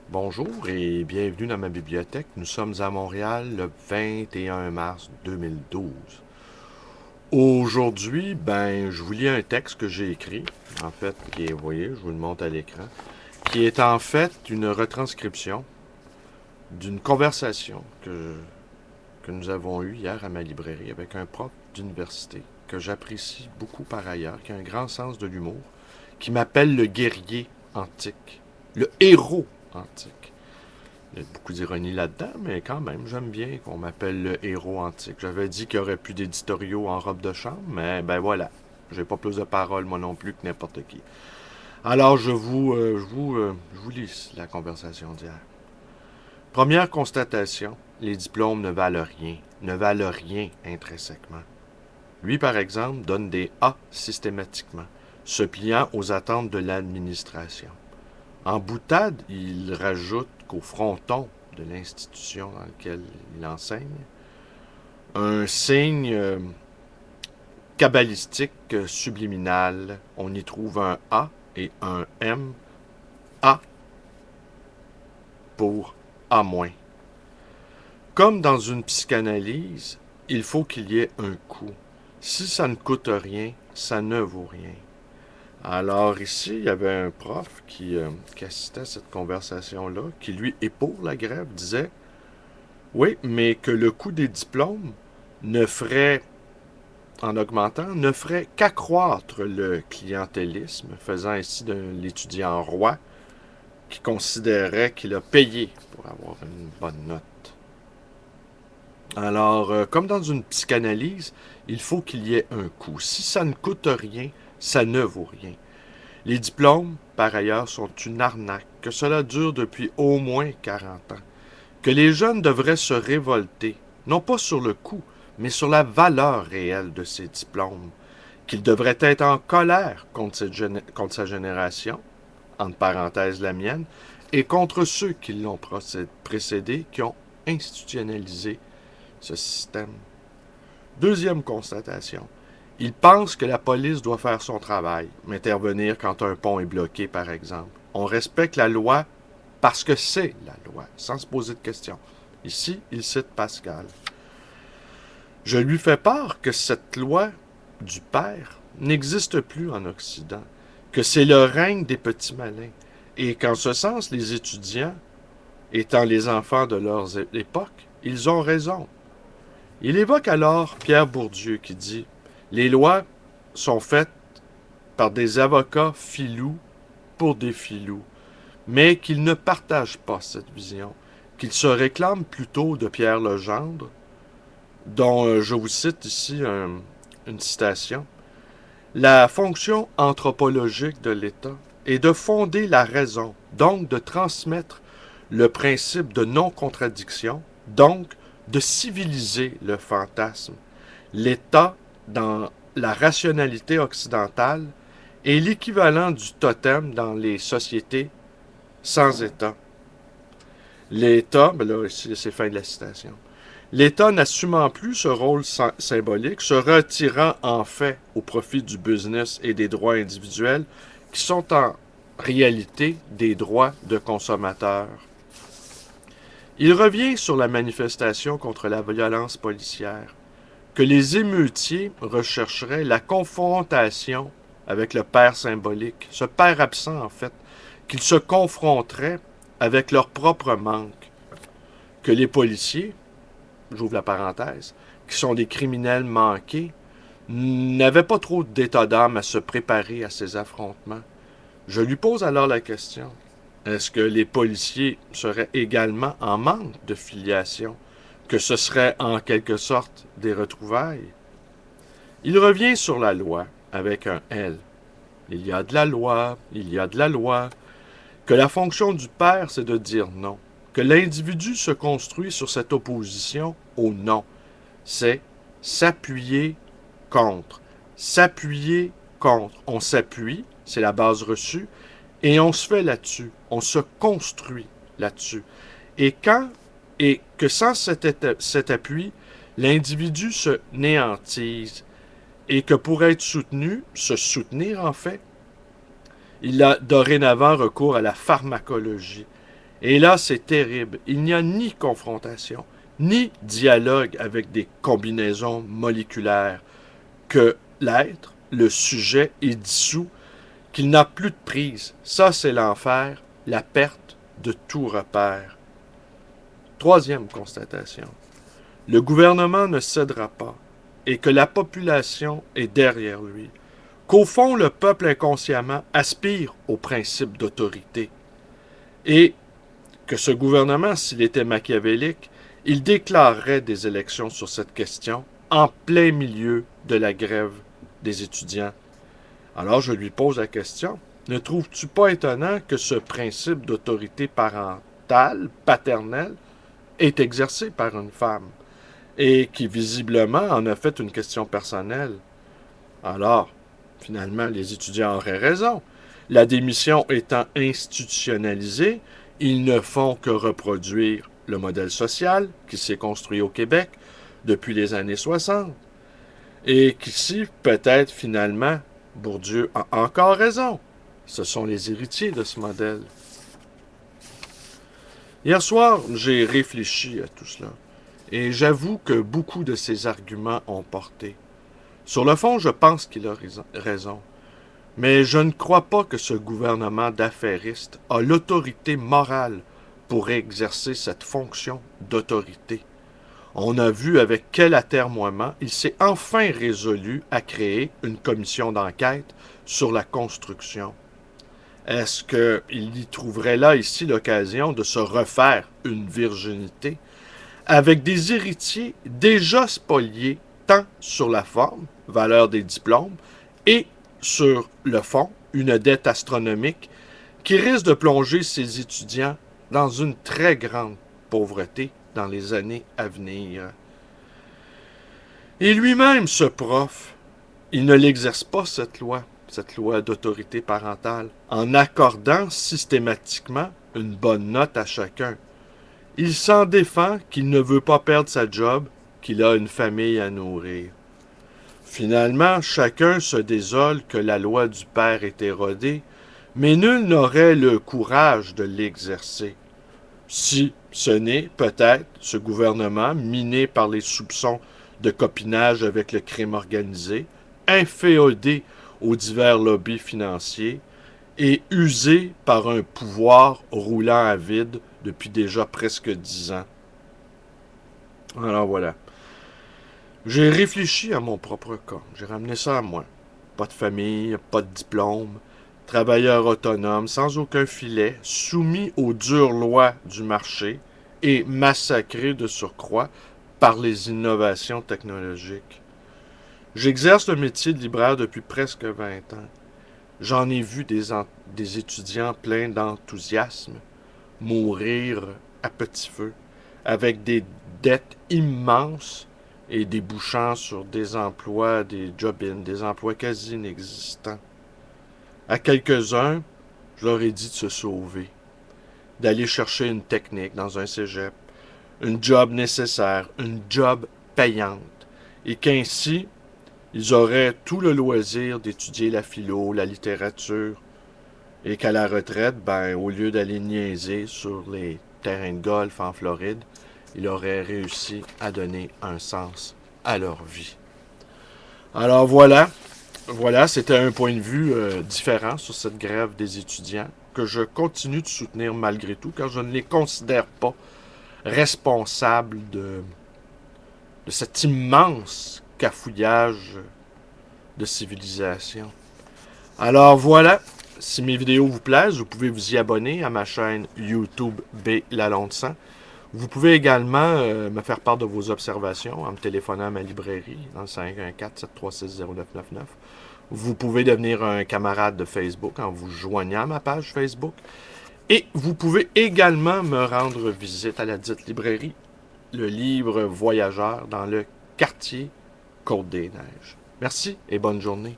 Bonjour et bienvenue dans ma bibliothèque. Nous sommes à Montréal le 21 mars 2012. Aujourd'hui, je vous lis un texte que j'ai écrit, en fait, qui est, vous voyez, je vous le montre à l'écran, qui est en fait une retranscription d'une conversation que nous avons eue hier à ma librairie avec un prof d'université que j'apprécie beaucoup par ailleurs, qui a un grand sens de l'humour, qui m'appelle le guerrier antique, le héros antique. Il y a beaucoup d'ironie là-dedans, mais quand même, j'aime bien qu'on m'appelle le héros antique. J'avais dit qu'il y aurait plus d'éditoriaux en robe de chambre, mais ben voilà. J'ai pas plus de paroles, moi non plus, que n'importe qui. Alors, je vous lis la conversation d'hier. Première constatation, les diplômes ne valent rien, ne valent rien intrinsèquement. Lui, par exemple, donne des A systématiquement, se pliant aux attentes de l'administration. En boutade, il rajoute qu'au fronton de l'institution dans laquelle il enseigne, un signe kabbalistique subliminal. On y trouve un A et un M. A pour A-. Comme dans une psychanalyse, il faut qu'il y ait un coût. Si ça ne coûte rien, ça ne vaut rien. Alors ici, il y avait un prof qui assistait à cette conversation-là, qui lui, et pour la grève, disait, oui, mais que le coût des diplômes ne ferait, en augmentant, ne ferait qu'accroître le clientélisme, faisant ainsi de l'étudiant roi qui considérait qu'il a payé pour avoir une bonne note. Alors, comme dans une psychanalyse, il faut qu'il y ait un coût. Si ça ne coûte rien, ça ne vaut rien. Les diplômes, par ailleurs, sont une arnaque, que cela dure depuis au moins 40 ans, que les jeunes devraient se révolter, non pas sur le coût, mais sur la valeur réelle de ces diplômes, qu'ils devraient être en colère contre sa génération, entre parenthèses la mienne, et contre ceux qui l'ont précédé, qui ont institutionnalisé ce système. Deuxième constatation. Il pense que la police doit faire son travail, intervenir quand un pont est bloqué, par exemple. On respecte la loi parce que c'est la loi, sans se poser de questions. Ici, il cite Pascal. Je lui fais part que cette loi du père n'existe plus en Occident, que c'est le règne des petits malins, et qu'en ce sens, les étudiants, étant les enfants de leur époque, ils ont raison. Il évoque alors Pierre Bourdieu qui dit « Les lois sont faites par des avocats filous pour des filous, mais qu'ils ne partagent pas cette vision, qu'ils se réclament plutôt de Pierre Legendre, dont je vous cite ici une citation. La fonction anthropologique de l'État est de fonder la raison, donc de transmettre le principe de non-contradiction, donc de civiliser le fantasme. L'État, dans la rationalité occidentale, est l'équivalent du totem dans les sociétés sans État. L'État, là, c'est fin de la citation. L'État n'assumant plus ce rôle symbolique, se retirant en fait au profit du business et des droits individuels, qui sont en réalité des droits de consommateurs. Il revient sur la manifestation contre la violence policière, que les émeutiers rechercheraient la confrontation avec le père symbolique, ce père absent en fait, qu'ils se confronteraient avec leur propre manque, que les policiers, j'ouvre la parenthèse, qui sont des criminels manqués, n'avaient pas trop d'état d'âme à se préparer à ces affrontements. Je lui pose alors la question, est-ce que les policiers seraient également en manque de filiation, que ce serait en quelque sorte des retrouvailles? Il revient sur la loi avec un L. Il y a de la loi, il y a de la loi, que la fonction du père, c'est de dire non, que l'individu se construit sur cette opposition au non. C'est s'appuyer contre. S'appuyer contre. On s'appuie, c'est la base reçue, et on se fait là-dessus. On se construit là-dessus. Et que sans cet appui, l'individu se néantise, et que pour être soutenu, se soutenir en fait, il a dorénavant recours à la pharmacologie. Et là, c'est terrible. Il n'y a ni confrontation, ni dialogue avec des combinaisons moléculaires, que l'être, le sujet, est dissous, qu'il n'a plus de prise. Ça, c'est l'enfer, la perte de tout repère. Troisième constatation. Le gouvernement ne cédera pas et que la population est derrière lui. Qu'au fond, le peuple inconsciemment aspire au principe d'autorité. Et que ce gouvernement, s'il était machiavélique, il déclarerait des élections sur cette question en plein milieu de la grève des étudiants. Alors je lui pose la question, ne trouves-tu pas étonnant que ce principe d'autorité parentale, paternelle, est exercé par une femme et qui visiblement en a fait une question personnelle? Alors, finalement, les étudiants auraient raison. La démission étant institutionnalisée, ils ne font que reproduire le modèle social qui s'est construit au Québec depuis les années 60. Et qu'ici, peut-être finalement, Bourdieu a encore raison. Ce sont les héritiers de ce modèle. Hier soir, j'ai réfléchi à tout cela. Et j'avoue que beaucoup de ces arguments ont porté. Sur le fond, je pense qu'il a raison. Mais je ne crois pas que ce gouvernement d'affairistes a l'autorité morale pour exercer cette fonction d'autorité. On a vu avec quel atermoiement il s'est enfin résolu à créer une commission d'enquête sur la construction. Est-ce qu'il y trouverait là ici l'occasion de se refaire une virginité avec des héritiers déjà spoliés tant sur la forme, valeur des diplômes, et sur le fond, une dette astronomique qui risque de plonger ses étudiants dans une très grande pauvreté dans les années à venir. Et lui-même, ce prof, il ne l'exerce pas cette loi d'autorité parentale, en accordant systématiquement une bonne note à chacun. Il s'en défend qu'il ne veut pas perdre sa job, qu'il a une famille à nourrir. Finalement, chacun se désole que la loi du père est érodée, mais nul n'aurait le courage de l'exercer. Si ce n'est, peut-être, ce gouvernement, miné par les soupçons de copinage avec le crime organisé, inféodé aux divers lobbies financiers et usé par un pouvoir roulant à vide depuis déjà presque 10 ans. Alors voilà. J'ai réfléchi à mon propre cas. J'ai ramené ça à moi. Pas de famille, pas de diplôme, travailleur autonome, sans aucun filet, soumis aux dures lois du marché et massacré de surcroît par les innovations technologiques. J'exerce le métier de libraire depuis presque 20 ans. J'en ai vu des étudiants pleins d'enthousiasme mourir à petit feu, avec des dettes immenses et débouchant sur des emplois, des job-ins, des emplois quasi inexistants. À quelques-uns, je leur ai dit de se sauver, d'aller chercher une technique dans un cégep, une job nécessaire, une job payante, et qu'ainsi, ils auraient tout le loisir d'étudier la philo, la littérature, et qu'à la retraite, au lieu d'aller niaiser sur les terrains de golf en Floride, ils auraient réussi à donner un sens à leur vie. Alors voilà, c'était un point de vue différent sur cette grève des étudiants que je continue de soutenir malgré tout, car je ne les considère pas responsables de cet immense cafouillage de civilisation. Alors voilà, si mes vidéos vous plaisent, vous pouvez vous y abonner à ma chaîne YouTube B. Lalonde 100. Vous pouvez également me faire part de vos observations en me téléphonant à ma librairie dans le 514-736-0999. Vous pouvez devenir un camarade de Facebook en vous joignant à ma page Facebook. Et vous pouvez également me rendre visite à la dite librairie, le livre Voyageur dans le quartier Côte-des-Neiges. Merci et bonne journée.